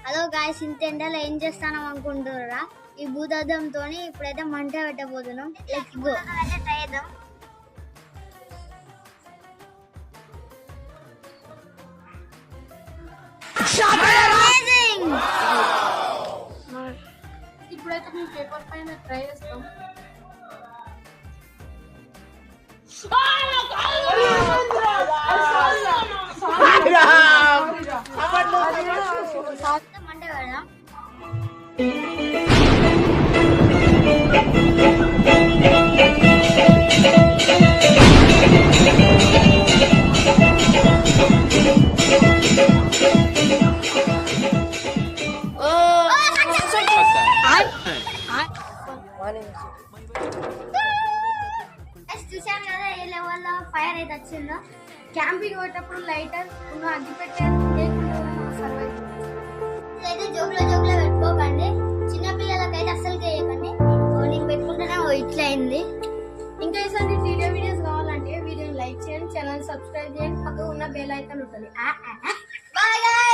Hello guys, ఇంత ఎండలో ఏం చేస్తాను అనుకుంటున్నారా? ఈ భూతద్దంతో ఇప్పుడైతే మంట పెట్టబోతున్నాం. Let's go. అయితే ట్రై చేద్దాం. ఇప్పుడైతే మేము పేపర్ పైన ట్రై చేస్తాం. మంట పెడదాం. చూసారు కదా ఏ లెవెల్లో ఫైర్ అయితే వచ్చిందో. క్యాంపింగ్ పోయేటప్పుడు లైటర్ అగ్గి పెట్టారు లేకుండా సర్వైవ్. ఇదైతే జోకులో పెట్టుకోకండి. చిన్నపిల్లలకైతే అస్సలు చేయకండి. నేను పెట్టుకుంటేనే ఇట్లా అయింది. ఇంకా ఈసారి వీడియోస్ కావాలంటే వీడియోని లైక్ చేయండి, ఛానల్ సబ్స్క్రైబ్ చేయండి, పక్కన ఉన్న బెల్ ఐకాన్ ఉంటుంది. బాయ్.